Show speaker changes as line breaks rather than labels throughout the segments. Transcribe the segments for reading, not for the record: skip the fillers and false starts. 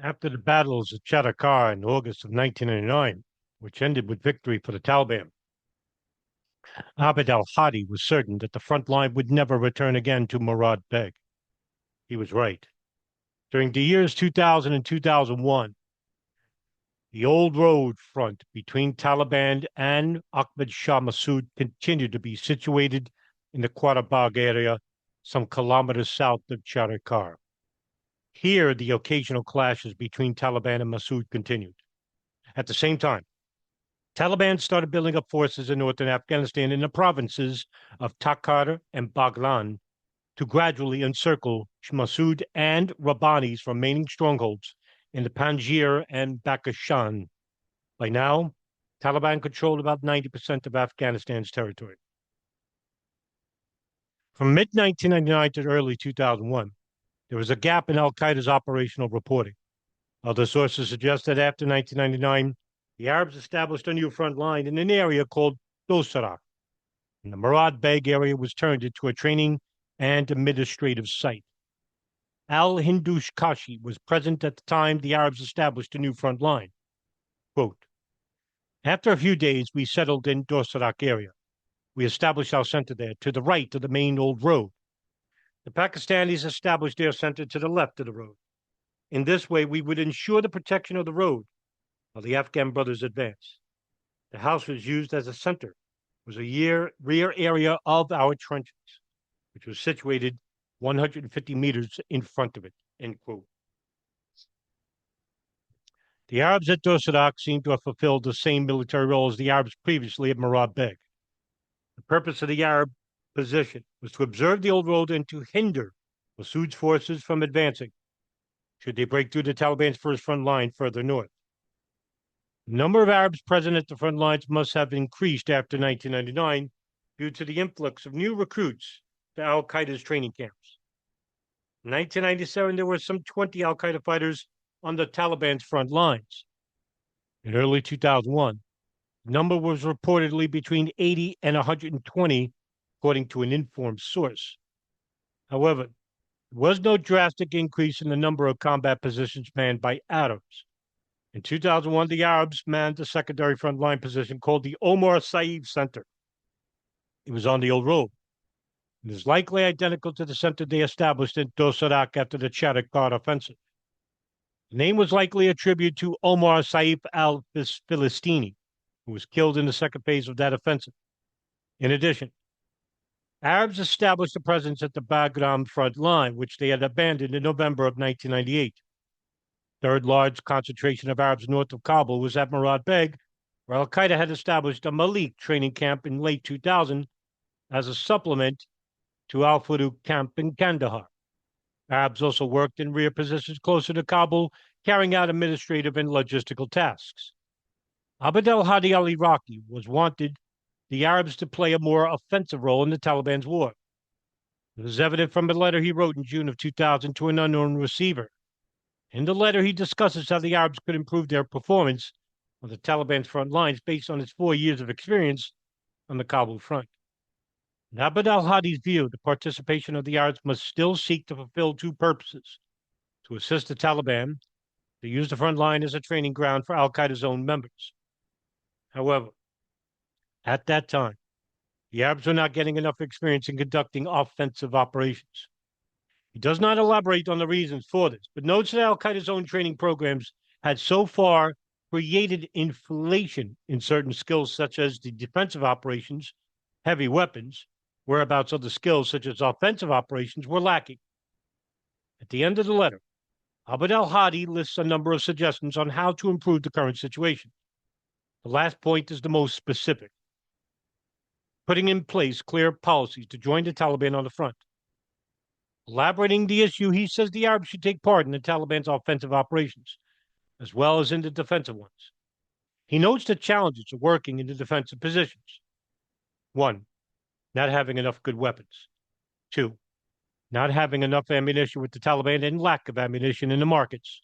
After the battles at Chattakar in August of 1999, which ended with victory for the Taliban, Abd al-Hadi was certain that the front line would never return again to Murad Beg. He was right. During the years 2000 and 2001, the old road front between Taliban and Ahmad Shah Massoud continued to be situated in the Qarabag area, some kilometers south of Chattakar. Here, the occasional clashes between Taliban and Massoud continued. At the same time, Taliban started building up forces in northern Afghanistan in the provinces of Takhar and Baghlan to gradually encircle Massoud and Rabbani's remaining strongholds in the Panjshir and Bakashan. By now, Taliban controlled about 90% of Afghanistan's territory. From mid-1999 to early 2001, there was a gap in al-Qaeda's operational reporting. Other sources suggest that after 1999, the Arabs established a new front line in an area called Dosarak, and the Murad Beg area was turned into a training and administrative site. Al-Hindush Kashi was present at the time the Arabs established a new front line. Quote, after a few days, we settled in Dosarak area. We established our center there to the right of the main old road. The Pakistanis established their center to the left of the road. In this way, we would ensure the protection of the road while the Afghan brothers advanced. The house was used as a center, was a rear area of our trenches, which was situated 150 meters in front of it, end quote. The Arabs at Dosadak seem to have fulfilled the same military role as the Arabs previously at Murad Beg. The purpose of the Arab position was to observe the old road and to hinder Massoud's forces from advancing, should they break through the Taliban's first front line further north. The number of Arabs present at the front lines must have increased after 1999 due to the influx of new recruits to al-Qaeda's training camps. In 1997, there were some 20 al-Qaeda fighters on the Taliban's front lines. In early 2001, the number was reportedly between 80 and 120, according to an informed source. However, there was no drastic increase in the number of combat positions manned by Arabs. In 2001, the Arabs manned a secondary front line position called the Omar Saif Center. It was on the old road. It is likely identical to the center they established in Dosarak after the Chattakar offensive. The name was likely a tribute to Omar Saif al-Filistini, who was killed in the second phase of that offensive. In addition, Arabs established a presence at the Bagram front line, which they had abandoned in November of 1998. Third large concentration of Arabs north of Kabul was at Murad Beg, where al-Qaeda had established a Malik training camp in late 2000 as a supplement to Al-Faruq camp in Kandahar. Arabs also worked in rear positions closer to Kabul, carrying out administrative and logistical tasks. Abd al-Hadi al-Iraqi wanted the Arabs to play a more offensive role in the Taliban's war. It was evident from a letter he wrote in June of 2000 to an unknown receiver. In the letter, he discusses how the Arabs could improve their performance on the Taliban's front lines based on his 4 years of experience on the Kabul front. In Abd al-Hadi's view, the participation of the Arabs must still seek to fulfill two purposes: to assist the Taliban, to use the front line as a training ground for al-Qaeda's own members. However, at that time, the Arabs were not getting enough experience in conducting offensive operations. He does not elaborate on the reasons for this, but notes that al-Qaeda's own training programs had so far created inflation in certain skills such as the defensive operations, heavy weapons, whereabouts other skills such as offensive operations were lacking. At the end of the letter, Abd al-Hadi lists a number of suggestions on how to improve the current situation. The last point is the most specific: putting in place clear policies to join the Taliban on the front. Elaborating the issue, he says the Arabs should take part in the Taliban's offensive operations, as well as in the defensive ones. He notes the challenges of working in the defensive positions. 1, not having enough good weapons. 2, not having enough ammunition with the Taliban and lack of ammunition in the markets.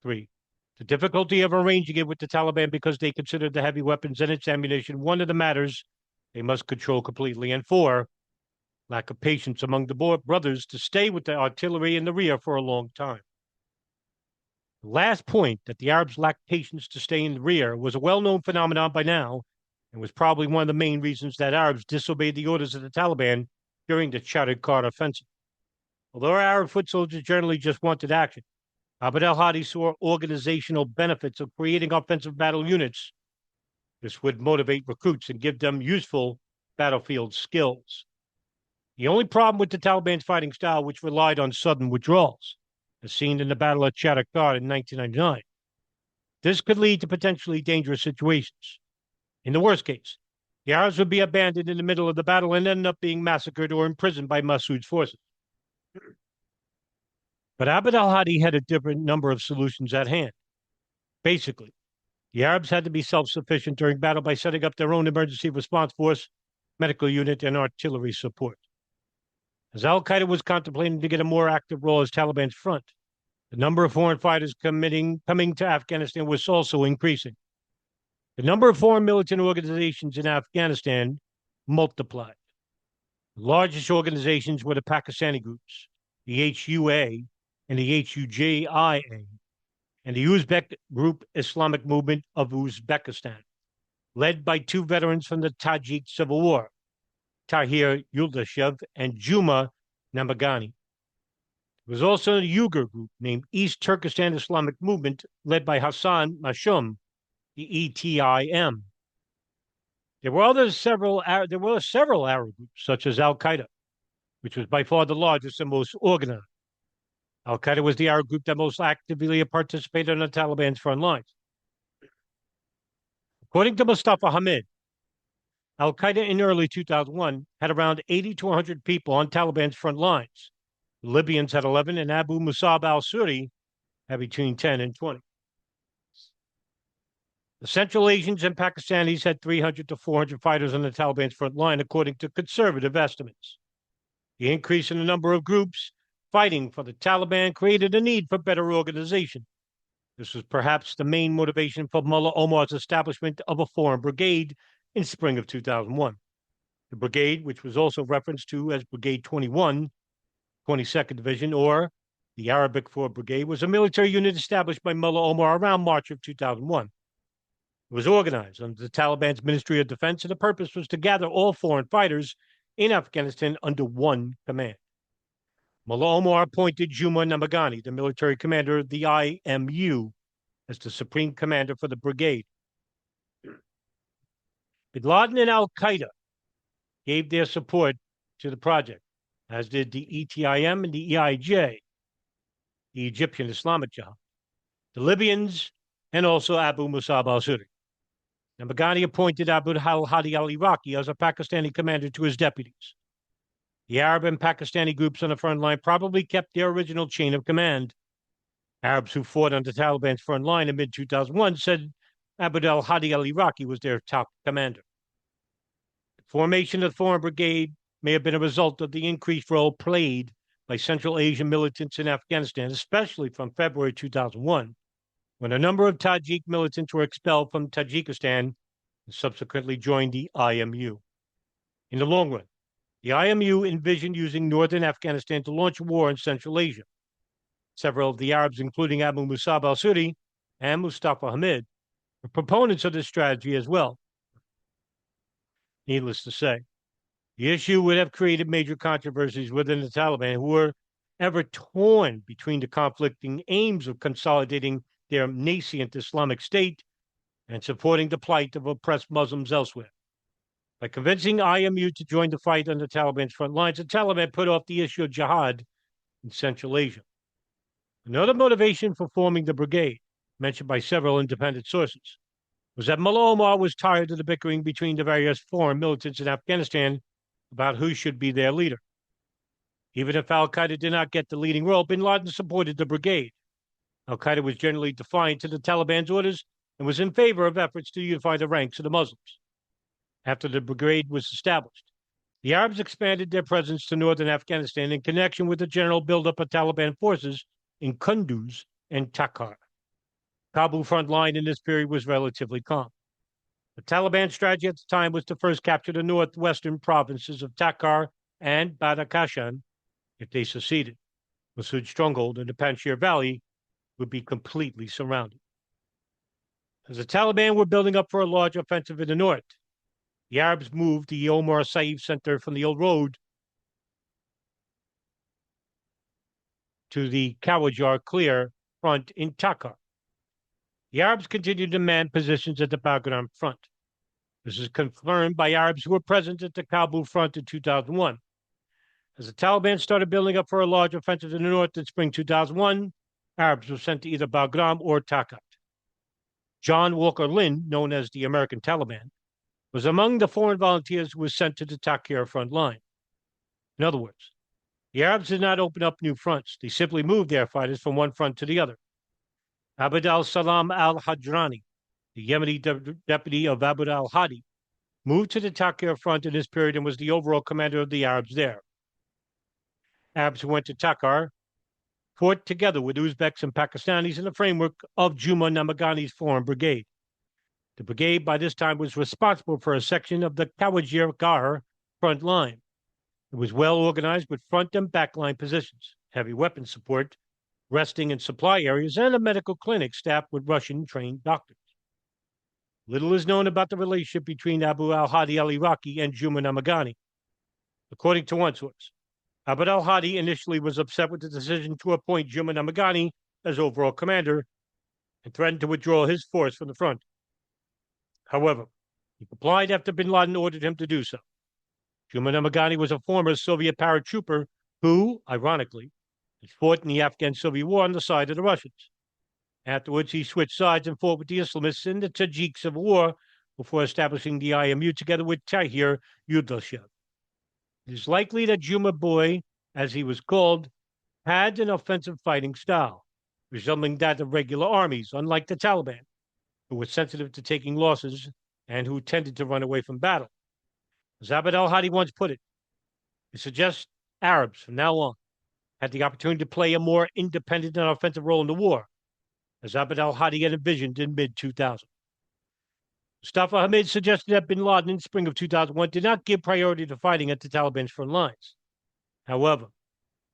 3, the difficulty of arranging it with the Taliban because they consider the heavy weapons and its ammunition one of the matters they must control completely. And 4, lack of patience among the brothers to stay with the artillery in the rear for a long time. The last point, that the Arabs lacked patience to stay in the rear, was a well-known phenomenon by now, and was probably one of the main reasons that Arabs disobeyed the orders of the Taliban during the Chhatarkar offensive. Although Arab foot soldiers generally just wanted action, Abd al-Hadi saw organizational benefits of creating offensive battle units. This would motivate recruits and give them useful battlefield skills. The only problem with the Taliban's fighting style, which relied on sudden withdrawals, as seen in the Battle of Chhatarkar in 1999, this could lead to potentially dangerous situations. In the worst case, the Arabs would be abandoned in the middle of the battle and end up being massacred or imprisoned by Massoud's forces. But Abd al-Hadi had a different number of solutions at hand. Basically, the Arabs had to be self-sufficient during battle by setting up their own emergency response force, medical unit, and artillery support. As al-Qaeda was contemplating to get a more active role as Taliban's front, the number of foreign fighters coming to Afghanistan was also increasing. The number of foreign militant organizations in Afghanistan multiplied. The largest organizations were the Pakistani groups, the HUA and the HUJIA, and the Uzbek group Islamic Movement of Uzbekistan, led by two veterans from the Tajik Civil War, Tahir Yuldashev and Juma Namagani. There was also a Uyghur group named East Turkestan Islamic Movement, led by Hassan Mashum, the ETIM. There were several Arab groups, such as Al-Qaeda, which was by far the largest and most organized. Al-Qaeda was the Arab group that most actively participated on the Taliban's front lines. According to Mustafa Hamid, Al-Qaeda in early 2001 had around 80 to 100 people on Taliban's front lines. The Libyans had 11, and Abu Musab al-Suri had between 10 and 20. The Central Asians and Pakistanis had 300 to 400 fighters on the Taliban's front line, according to conservative estimates. The increase in the number of groups fighting for the Taliban created a need for better organization. This was perhaps the main motivation for Mullah Omar's establishment of a foreign brigade in spring of 2001. The brigade, which was also referenced to as Brigade 21, 22nd Division, or the Arabic 4 Brigade, was a military unit established by Mullah Omar around March of 2001. It was organized under the Taliban's Ministry of Defense, and the purpose was to gather all foreign fighters in Afghanistan under one command. Mullah Omar appointed Juma Namagani, the military commander of the IMU, as the supreme commander for the brigade. Bin Laden and Al-Qaeda gave their support to the project, as did the ETIM and the EIJ, the Egyptian Islamic Jihad, the Libyans, and also Abu Musab al-Suri. Namagani appointed Abu al-Hadi al-Iraqi as a Pakistani commander to his deputies. The Arab and Pakistani groups on the front line probably kept their original chain of command. Arabs who fought on the Taliban's front line in mid-2001 said Abu al-Hadi al-Iraqi was their top commander. The formation of the Foreign Brigade may have been a result of the increased role played by Central Asian militants in Afghanistan, especially from February 2001, when a number of Tajik militants were expelled from Tajikistan and subsequently joined the IMU. In the long run, the IMU envisioned using northern Afghanistan to launch a war in Central Asia. Several of the Arabs, including Abu Musab al-Suri and Mustafa Hamid, were proponents of this strategy as well. Needless to say, the issue would have created major controversies within the Taliban, who were ever torn between the conflicting aims of consolidating their nascent Islamic State and supporting the plight of oppressed Muslims elsewhere. By convincing IMU to join the fight on the Taliban's front lines, the Taliban put off the issue of jihad in Central Asia. Another motivation for forming the brigade, mentioned by several independent sources, was that Mullah Omar was tired of the bickering between the various foreign militants in Afghanistan about who should be their leader. Even if al-Qaeda did not get the leading role, bin Laden supported the brigade. Al-Qaeda was generally defiant to the Taliban's orders and was in favor of efforts to unify the ranks of the Muslims. After the brigade was established, the Arabs expanded their presence to northern Afghanistan in connection with the general buildup of Taliban forces in Kunduz and Takhar. Kabul front line in this period was relatively calm. The Taliban strategy at the time was to first capture the northwestern provinces of Takhar and Badakhshan if they succeeded. Massoud's stronghold in the Panjshir Valley would be completely surrounded. As the Taliban were building up for a large offensive in the north, the Arabs moved the Omar Saif Center from the old road to the Kawajar Clear front in Takkar. The Arabs continued to man positions at the Bagram front. This is confirmed by Arabs who were present at the Kabul front in 2001. As the Taliban started building up for a large offensive in the north in spring 2001, Arabs were sent to either Bagram or Takat. John Walker Lynn, known as the American Taliban, was among the foreign volunteers who were sent to the Takkar front line. In other words, the Arabs did not open up new fronts. They simply moved their fighters from one front to the other. Abd al-Salam al-Hadrani, the Yemeni deputy of Abd al-Hadi, moved to the Takkar front in this period and was the overall commander of the Arabs there. Arabs who went to Takkar fought together with Uzbeks and Pakistanis in the framework of Juma Namagani's Foreign Brigade. The brigade by this time was responsible for a section of the Kawajar front line. It was well organized with front and back line positions, heavy weapon support, resting and supply areas, and a medical clinic staffed with Russian-trained doctors. Little is known about the relationship between Abu al-Hadi al-Iraqi and Juma Namagani. According to one source, Abd al-Hadi initially was upset with the decision to appoint Juma Namagani as overall commander and threatened to withdraw his force from the front. However, he complied after bin Laden ordered him to do so. Juma Namagani was a former Soviet paratrooper who, ironically, had fought in the Afghan-Soviet War on the side of the Russians. Afterwards, he switched sides and fought with the Islamists in the Tajik Civil War before establishing the IMU together with Tahir Yudashev. It is likely that Juma Boy, as he was called, had an offensive fighting style, resembling that of regular armies, unlike the Taliban, who were sensitive to taking losses and who tended to run away from battle. As Abd al-Hadi once put it, he suggests Arabs from now on had the opportunity to play a more independent and offensive role in the war, as Abd al-Hadi had envisioned in mid-2000. Mustafa Hamid suggested that bin Laden in spring of 2001 did not give priority to fighting at the Taliban's front lines. However,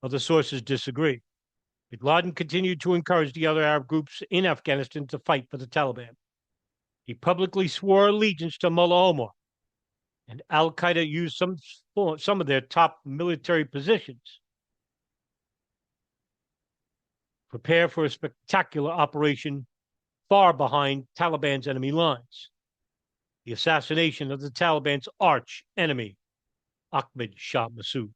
other sources disagree. Bin Laden continued to encourage the other Arab groups in Afghanistan to fight for the Taliban. He publicly swore allegiance to Mullah Omar, and al-Qaeda used some of their top military positions. Prepare for a spectacular operation far behind Taliban's enemy lines. The assassination of the Taliban's arch enemy, Ahmad Shah Massoud.